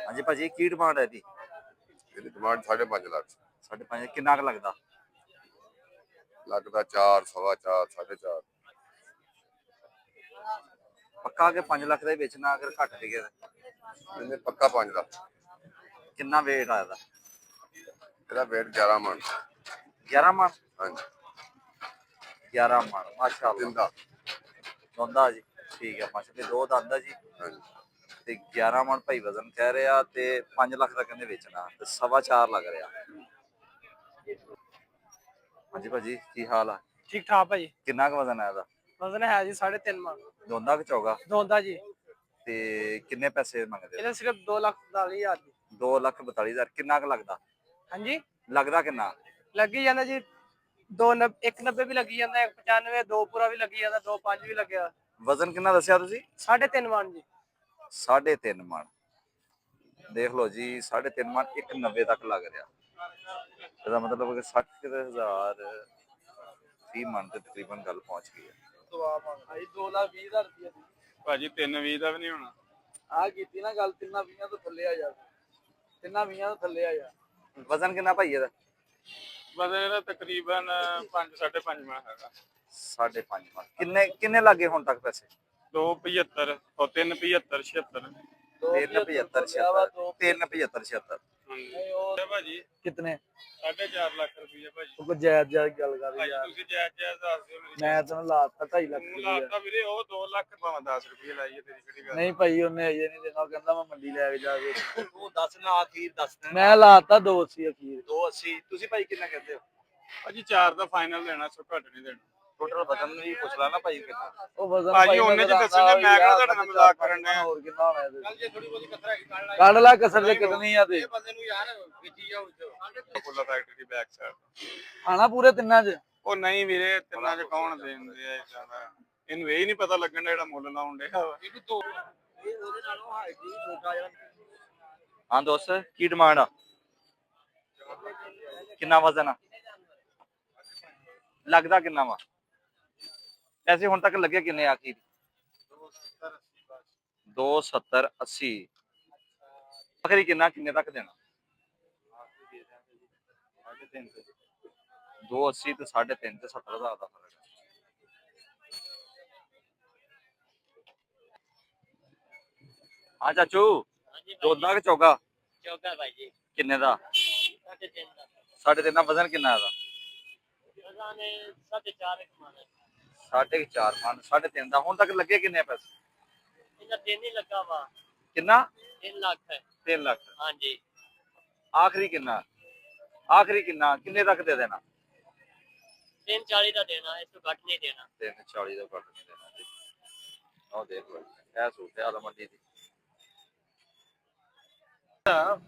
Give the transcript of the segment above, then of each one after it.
ਹਾਂਜੀ ਭਾਜੀ ਕੀ ਡਿਮਾਂਡ ਹੈ ਜੀ? ਇਹਦੀ ਡਿਮਾਂਡ 5.5 ਲੱਖ। 5.5 ਕਿੰਨਾ ਕੁ ਲੱਗਦਾ? ਲੱਗਦਾ 4, ਸਵਾ 4, 4.5। ਪੱਕਾ ਕਿ 5 ਲੱਖ ਦਾ ਵੇਚਣਾ ਅਗਰ ਘੱਟ ਵਿਕੇ ਇਹਨੇ ਪੱਕਾ 5 ਲੱਖ। ਕਿੰਨਾ ਵੇਟ ਆ ਇਹਦਾ? ਇਹਦਾ ਵੇਟ 11 ਮਣ। 11 ਮਣ? ਹਾਂਜੀ 11 ਮਣ ਮਾਸ਼ਾਅੱਲਾ। ਦਿੰਦਾ ਦੋਂਦਾ ਜੀ ਠੀਕ ਹੈ ਮਾਸ਼ਾ ਤੇ ਦੋ ਦੰਦ ਆ ਜੀ। ਹਾਂਜੀ ਤੇ 11 ਮਣ ਭਾਈ ਵਜ਼ਨ ਕਹਿ ਰਿਹਾ ਤੇ 5 ਲੱਖ ਦਾ ਕਹਿੰਦੇ ਵੇਚਣਾ ਤੇ ਸਵਾ 4 ਲੱਗ ਰਿਹਾ। ਹਾਂਜੀ ਭਾਜੀ ਕੀ ਹਾਲ ਆ? ਠੀਕ ਠਾਕ ਭਾਜੀ। ਕਿੰਨਾ ਕੁ ਵਜ਼ਨ ਹੈ ਇਹਦਾ? ਵਜ਼ਨ ਹੈ ਜੀ 3.5 ਮਣ। ਦੋਂਦਾ ਕਿ ਚੌਗਾ? ਦੋਂਦਾ ਜੀ। ਤੇ ਕਿੰਨੇ ਪੈਸੇ ਮੰਗਦੇ? ਇਹਦਾ ਸਿਰਫ 2,42,000 ਜੀ। 2,42,000 ਕਿੰਨਾ ਕੁ ਲੱਗਦਾ? ਹਾਂਜੀ ਲੱਗਦਾ ਕਿੰਨਾ? ਲੱਗੀ ਜਾਂਦਾ ਜੀ 190 ਵੀ ਲੱਗੀ ਜਾਂਦਾ, 195, 2 ਪੂਰਾ ਵੀ ਲੱਗੀ ਜਾਂਦਾ, 2.5 ਵੀ ਲੱਗਿਆ। ਵਜ਼ਨ ਕਿੰਨਾ ਦੱਸਿਆ ਤੁਸੀਂ? 3.5 ਮਣ ਜੀ। 3.5 ਮਣ ਦੇਖ ਲਓ ਜੀ 3.5 ਮਣ 190 ਤੱਕ ਲੱਗ ਰਿਹਾ। ਇਹਦਾ ਮਤਲਬ ਕਿ 60,000 30 ਮਣ ਤੇ ਤਕਰੀਬਨ ਗੱਲ ਪਹੁੰਚ ਗਈ ਹੈ। 2,20,000 ਰੁਪਏ ਦੀ ਭਾਜੀ 320 ਦਾ ਵੀ ਨਹੀਂ ਹੋਣਾ। ਆ ਕੀਤੀ ਨਾ ਗੱਲ, 3,20 ਤੋਂ ਥੱਲੇ ਆ ਯਾਰ, 3,20 ਤੋਂ ਥੱਲੇ ਆ ਯਾਰ। ਵਜ਼ਨ ਕਿੰਨਾ ਭਾਈ ਇਹਦਾ? ਵਜ਼ਨ ਇਹਦਾ ਤਕਰੀਬਨ 5, 5.5 ਮਣ ਹੈਗਾ। 5.5 ਮਣ ਕਿੰਨੇ ਲੱਗੇ ਹੁਣ ਤੱਕ ਪੈਸੇ? 275 ਉਹ 375 76। 375 76 375 76 ਹਾਂਜੀ ਭਾਜੀ ਕਿਤਨੇ? 4.5 ਲੱਖ ਰੁਪਏ ਭਾਜੀ। ਉਹ ਜਾਇਜ਼ ਜਾਇਜ਼ ਗੱਲ ਕਰ ਭਾਜੀ ਯਾਰ। ਤੁਸੀਂ ਜਾਇਜ਼ ਜਾਇਜ਼ ਦੱਸ ਦਿਓ ਮੇਰੀ। ਮੈਂ ਤੈਨੂੰ ਲਾਤਾ 2.5 ਲੱਖ ਤੂੰ ਰੁਪਏ। ਲਾਤਾ ਵੀਰੇ ਉਹ 2 ਲੱਖ ਭਾਵੇਂ 10 ਰੁਪਏ ਲਾਈਏ, ਤੇਰੀ ਕਿਹੜੀ ਗੱਲ। ਨਹੀਂ ਭਾਈ ਉਹਨੇ ਅਜੇ ਨਹੀਂ ਦੇਣਾ, ਉਹ ਕਹਿੰਦਾ ਮੈਂ ਮੰਡੀ ਲੈ ਕੇ ਜਾ ਕੇ। ਉਹ ਦੱਸ ਨਾ ਅਖੀਰ ਦੱਸ ਮੈਂ ਲਾਤਾ 280 ਅਖੀਰ। 280 ਤੁਸੀਂ ਭਾਈ ਕਿੰਨਾ ਕਹਿੰਦੇ ਹੋ? ਭਾਜੀ 4 ਦਾ ਫਾਈਨਲ ਦੇਣਾ, ਸੋ ਘੱਟ ਨਹੀਂ ਦੇਣਾ। ਟੋਟਲ ਵਜ਼ਨ ਵੀ ਪੁੱਛ ਲਾ ਨਾ ਭਾਈ ਕਿੰਨਾ? ਉਹ ਵਜ਼ਨ ਭਾਜੀ ਉਹਨੇ ਚ ਦੱਸਣਾ, ਮੈਂ ਕਿਹੜਾ ਤੁਹਾਡੇ ਨਾਲ ਮਜ਼ਾਕ ਕਰਨ ਡਿਆ। ਹੋਰ ਕਿੰਨਾ ਹੋਣਾ ਇਹਦੇ? ਚੱਲ ਜੇ ਥੋੜੀ ਬਹੁਤੀ ਕਸਰ ਹੈਗੀ ਕੱਢ ਲੈ ਕਸਰ ਜੇ ਕੱਢਣੀ ਆ ਤੇ। ਇਹ ਬੰਦੇ ਨੂੰ ਯਾਰ ਵੇਚੀ ਜਾਓ ਕੋਲਾ ਫੈਕਟਰੀ ਦੀ ਬੈਕ ਸਾਈਡ। ਆਣਾ ਪੂਰੇ ਤਿੰਨਾਂ 'ਚ? ਉਹ ਨਹੀਂ ਵੀਰੇ ਤਿੰਨਾਂ 'ਚ ਕੌਣ ਦੇਂਦੇ ਆ ਇਦਾਂ ਦਾ। ਇਹਨੂੰ ਇਹ ਨਹੀਂ ਪਤਾ ਲੱਗਣ ਜਿਹੜਾ ਮੁੱਲ ਲਾਉਣ ਡਿਆ ਵਾ। ਇਹਨੂੰ ਦੋ ਉਹਦੇ ਨਾਲੋਂ ਹਾਈਟ ਹੀ ਛੋਟਾ ਜਿਹਾ। ਹਾਂ ਦੋਸਤ ਕੀ ਡਿਮਾਂਡ ਆ? ਕਿੰਨਾ ਵਜ਼ਨ ਆ? ਲੱਗਦਾ ਕਿੰਨਾ ਵਾ? ਐਸੇ ਹੁਣ ਤੱਕ ਲੱਗੇ ਕਿੰਨੇ ਆਖਿਰ? 270 80 ਆਖਰੀ ਕਿੰਨਾ ਕਿੰਨੇ ਤੱਕ ਦੇਣਾ? 280 ਤੇ 3.5 ਤੇ 70,000 ਦਾ ਫਰਕ ਹੈ। ਹਾਂ ਚਾਚੂ ਦੋਦਾ ਕਿ ਚੌਗਾ? ਚੌਗਾ ਭਾਈ ਜੀ। ਕਿੰਨੇ ਦਾ? 3.5 ਦਾ। 3.5 ਦਾ ਵਜ਼ਨ ਕਿੰਨਾ ਇਹਦਾ? ਵਜ਼ਨ 4.5 ਮਣ। 4.5 ਮਣ 3.5 ਦਾ ਹੁਣ ਤੱਕ ਲੱਗੇ ਕਿੰਨੇ ਪੈਸੇ? ਇਹਦਾ 3 ਹੀ ਲੱਗਾ ਵਾ। ਕਿੰਨਾ? 3 ਲੱਖ ਹੈ। 3 ਲੱਖ। ਹਾਂਜੀ ਆਖਰੀ ਕਿੰਨਾ? ਆਖਰੀ ਕਿੰਨਾ ਕਿੰਨੇ ਤੱਕ ਦੇ ਦੇਣਾ? 340 ਦਾ ਦੇਣਾ, ਇਸ ਤੋਂ ਘੱਟ ਨਹੀਂ ਦੇਣਾ। 340 ਦਾ ਘੱਟ ਨਹੀਂ ਦੇਣਾ ਜੀ। ਆਹ ਦੇਖ ਲਓ ਇਹ ਸੂਟ ਹੈ ਮੰਡੀ ਦੀ।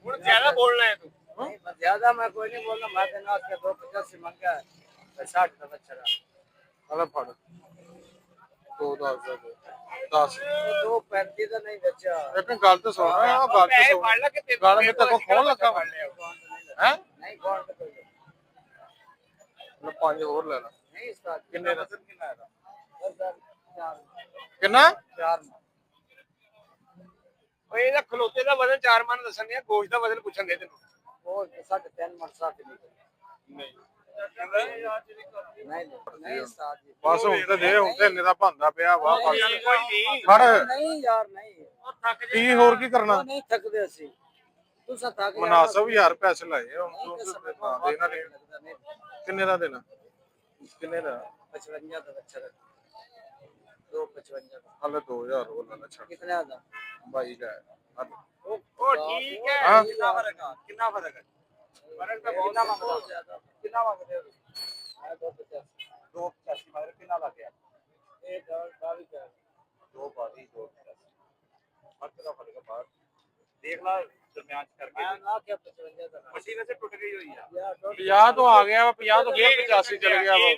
ਹੁਣ ਜ਼ਿਆਦਾ ਬੋਲਣਾ ਹੈ ਤੂੰ। नहीं ज्यादा मैं कोई नहीं बोल रहा, मैं देना आपके 285 मंगा है 60 का बच्चा ਅਲਾ ਫੜ 2 10 10 235 का नहीं बच्चा। ਇੱਕ ਗੱਲ ਤਾਂ ਸੁਣ ਆ ਬਾਤ ਤਾਂ ਸੁਣ। ਗੱਲ ਮੈਂ ਤੇਰੇ ਕੋ ਖੋਲ ਲੱਗਾ ਵਾ ਹੈ। नहीं कौन का कोई ਮੈਂ 5 ਹੋਰ ਲੈ ਲਾ। नहीं इसका ਕਿੰਨੇ ਦਾ? ਕਿੰਨਾ ਇਹਦਾ? ਕਿੰਨਾ? 4 ਓਏ ਇਹਦਾ ਖਲੋਤੇ ਦਾ ਵਜ਼ਨ 4 ਮਣ ਦੱਸਣ ਦਿਆ, ਗੋਸ਼ ਦਾ ਵਜ਼ਨ ਪੁੱਛਣ ਦੇ ਤੈਨੂੰ। वो 3.5 मन साथ नहीं ਨਹੀਂ नहीं साथ ही। ਬਸ ਹੁਣ ਤੇ ਦੇ, ਹੁਣ ਤੇ ਇੰਨੇ ਦਾ ਬੰਦਾ ਪਿਆ ਵਾ। ਕੋਈ ਨਹੀਂ ਖੜ नहीं यार नहीं ਕੀ ਹੋਰ ਕੀ ਕਰਨਾ? वो नहीं थक दे सी तू सा थक ਮਨਾਸਬ ਯਾਰ ਪੈਸੇ ਲਾਏ ਹੁਣ ਤੂੰ ਦੇਣਾ ਨਹੀਂ। ਕਿੰਨੇ ਦਾ ਦੇਣਾ? ਕਿੰਨੇ ਦਾ? 55 का बच्चा 255 का। ਹਲੇ 2000 ਹੋਰ ਲੈ ਲੈ ਛੱਡ। कितना का? ਬਾਈ ਦਾ ओ ठीक है। हाँ? ਕਿੰਨਾ ਫਰਕ ਆ? ਕਿੰਨਾ ਫਰਕ ਹੈ? फर्क तो बहुत ज्यादा। ਕਿੰਨਾ ਮੰਗਦੇ ਹੋ? 250 285 ਮਗਰ ਕਿੰਨਾ ਲੱਗ ਗਿਆ? ये 22 का 222 285 ਫਰਕ ਦਾ ਫਰਕ ਬਾਹਰ ਦੇਖ ਲਾ ਦਰਮਿਆਨ ਚ ਕਰਕੇ। मैं ना क्या 55 का ਮੱਛੀ ਵੈਸੇ ਟੁੱਟ ਗਈ ਹੋਈ ਆ। 50 ਤੋਂ ਆ ਗਿਆ ਵਾ, 50 ਤੋਂ ਫਿਰ 85 ਚਲ ਗਿਆ ਵਾ।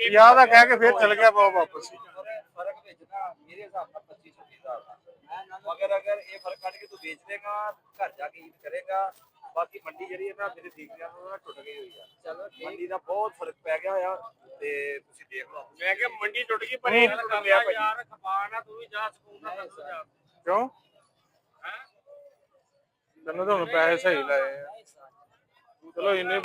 50 ਦਾ ਕਹਿ ਕੇ ਫਿਰ ਚਲ ਗਿਆ ਵਾ ਵਾਪਸ। ਫਰਕ ਵਿੱਚ ਨਾ ਮੇਰੇ ਹਿਸਾਬ ਨਾਲ 25-30 ਦਾ ਮਗਰ ਅਗਰ ਇਹ ਫਰਕ ਕੱਢ ਕੇ ਤੂੰ ਵੇਚ ਦੇਗਾ ਘਰ ਜਾ ਕੇ ਈਦ ਕਰੇਗਾ। ਬਾਕੀ ਮੰਡੀ ਜਿਹੜੀ ਹੈ ਨਾ ਮੇਰੇ ਦੇਖਦਿਆਂ ਨੂੰ ਟੁੱਟ ਗਈ ਹੋਈ ਆ। चलो ਮੰਡੀ ਦਾ ਬਹੁਤ ਫਰਕ ਪੈ ਗਿਆ ਹੋਇਆ ਤੇ ਤੁਸੀਂ ਦੇਖ ਲਓ। ਮੈਂ ਕਿਹਾ ਮੰਡੀ ਟੁੱਟ ਗਈ ਪਰ ਇਹ ਟੁੱਟ ਗਿਆ ਭਾਜੀ। यार खपाना तू भी जा सकूंगा जा। ਕਿਉਂ? ਤੈਨੂੰ ਤਾਂ ਹੁਣ ਪੈਸੇ ਸਹੀ ਲਾਏ ਆ ਚਲੋ ਇੰਨੇ